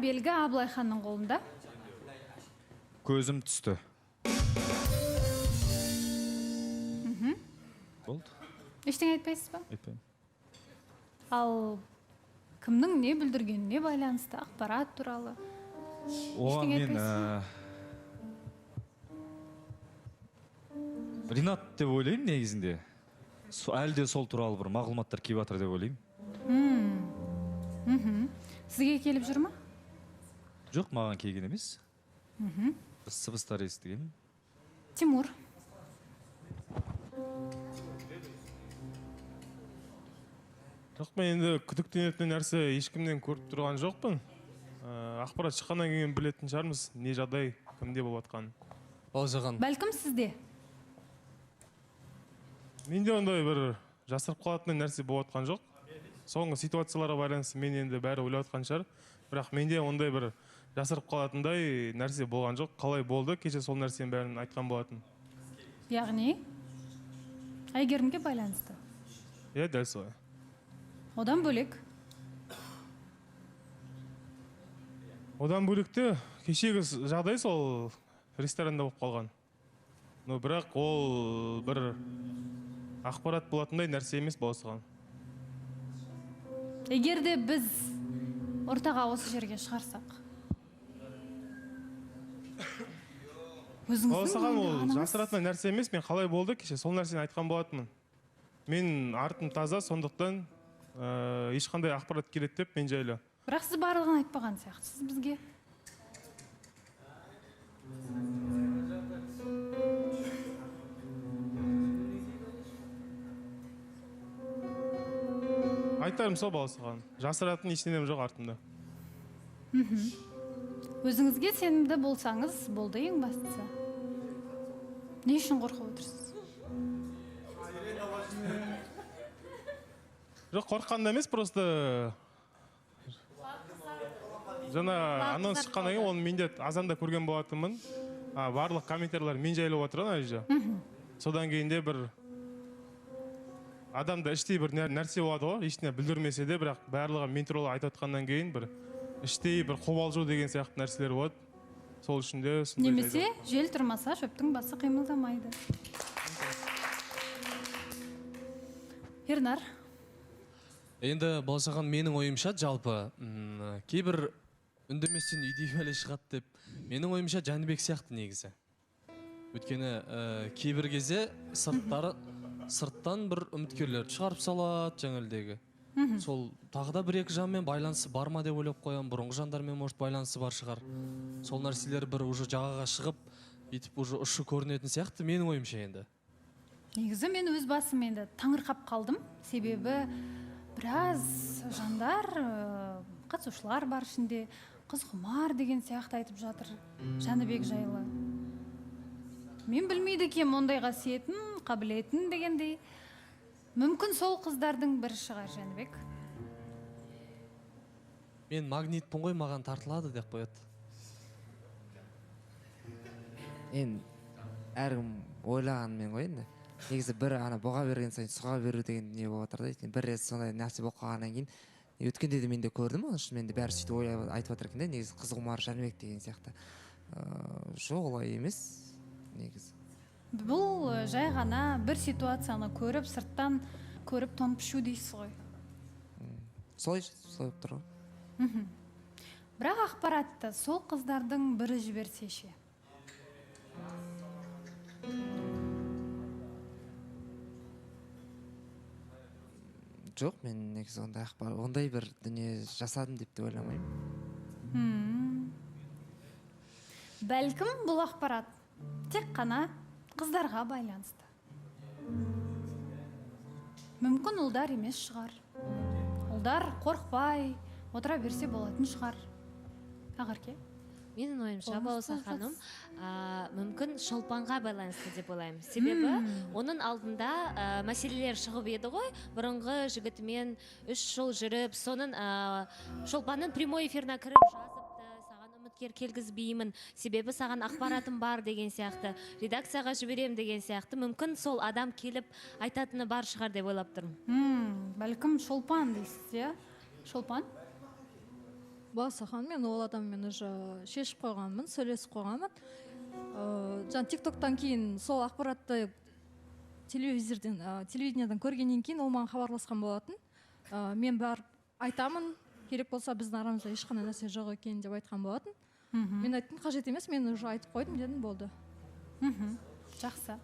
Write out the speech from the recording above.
Белгі Абылайханның қолында. Көзім түсті. Болды. Ештеңе айтпайсыз ба? Айтпаймын. Ал кімнің не бүлдіргеніне байланысты ақпарат туралы? Оған мен Ринат деп ойлаймын негізінде. Әлде сол туралы бір мағлұматтар келіп жатыр деп ойлаймын. Сізге келіп жүр ма? Жоқ, маған келген емес. Сыбыстар естіген. Тимур. Жоқ, мен енді күдіктенетін нәрсе ешкімнен көріп тұрған жоқпын. Ақпарат шыққаннан кейін білетін шығармыз, не жағдай, кімде болып жатқанын. Балжаған. Бәлкім сізде? Менде ондай бір жасырып қалатын нәрсе болып жатқан жоқ. Соңғы ситуацияларға байланысты мен енді бәрі ойлап жатқан шығар. Бірақ менде ондай бір жасырып қалатындай нәрсе болған жоқ. Қалай болды? Кеше сол нәрсенің бәрін айтқан болатын. Яғни Әйгерімге байланысты. Иә, дәл солай. Одан бөлек. Одан бөлікті кешегі жағдай сол ресторанда болып қалған. Но бірақ ол бір ақпарат болатындай нәрсе емес болсаған. Егер де біз ортаға осы жерге шығарсақ. Болсаған ол жасыратын нәрсе емес, мен қалай болды кеше сол нәрсені айтқан болатынмын. Мен артым таза, сондықтан ешқандай ақпарат келеді деп мен жайлы. Бірақ сіз барлығын айтпаған сияқтысыз бізге. Айтарым сол болсаған. Жасыратын ештеңем жоқ артымда. Өзіңізге сенімді болсаңыз, болды ең бастысы. Не үшін қорқып отырсыз? Жоқ, қорыққанда емес, просто жаңа анонс шыққаннан кейін оны менде азанда көрген болатынмын. Барлық комментарийлер мен жайлы отырған айжа. Содан кейін де бір адамда іштей бір нәрсе болады ғой, ештеңе білдірмесе де, бірақ барлығы мен туралы айтып отқаннан кейін бір іштей бір қобалжу деген сияқты нәрселер болады. Сол үшін де немесе жел тұрмаса шөптің басы қимылдамайды. Ернар. Енді Балжаған, менің ойымша жалпы кейбір үндеместен үйдей бәле шығады деп менің ойымша Жәнібек сияқты негізі. Өйткені кейбір кезде сырттан бір үміткерлерді шығарып салады жаңелдегі. Сол тағыда бір-екі жанмен байланысы бар ма деп ойлап қоям, бұрынғы жандармен может байланысы бар шығар. Сол нәрселер бір уже жағаға шығып, етіп уже ұшы көрінетін сияқты менің ойымша енді. Негізі мен өз басым енді таңырқап қалдым. Себебі біраз жандар, қатысушылар бар ішінде, қыз құмар деген сияқты айтып жатыр Жәнібек жайлы. Мен білмейді екем ондай қасиетін, қабілетін дегендей. Мүмкін сол қыздардың бірі шығар Жәнібек. Мен магнитпін ғой, маған тартылады деп қояды. Енді әркім ойлағанмен ғой енді. Негізі бір бұға берген сайын сұға беру деген не болып жатыр да. Бір рет сондай нәрсе болып қалғаннан кейін өткенде де мен де көрдім, оның үшін мен де бәрі сөйтіп ойлап айтып жатыр екен де, негізі қыз құмар Жәнібек деген сияқты. Жоқ, олай емес негізі. Бұл жай ғана бір ситуацияны көріп, сырттан көріп тонып ішу дейсіз ғой. Солай болып тұр ғой. Бірақ ақпаратты сол қыздардың бірі жіберсе ше. Жоқ, мен негізі ондай бір дүние жасадым деп те ойламаймын. Бәлкім бұл ақпарат тек қана қыздарға байланысты. Мүмкін ұлдар емес шығар. Ұлдар қорықпай отыра берсе болатын шығар. Ағарке? Менің ойымша Бауса ханым, мүмкін Шолпанға байланысты деп ойлаймын. Себебі оның алдында мәселелер шығып еді ғой, бұрынғы жігітімен 3 жыл жүріп, соның Шолпанның прямой эфиріне кіріп жазыпты, саған үміткер келгізбеймін, себебі саған ақпаратым бар деген сияқты, редакцияға жіберем деген сияқты. Мүмкін сол адам келіп айтатыны бар шығар деп ойлап тұрмын. Бәлкім Шолпан дейсіз, иә? Шолпан? Балса ханым, мен ол адаммен уже шешіп қойғанмын, сөйлесіп қойғанмын. Жаңа тиктоктан кейін сол ақпаратты телевидениедан көргеннен кейін ол маған хабарласқан болатын. Мен барып айтамын, керек болса біздің арамызда ешқандай нәрсе жоқ екен деп айтқан болатын. Мен айттым, қажет емес, мен уже айтып қойдым дедім, болды. Жақсы.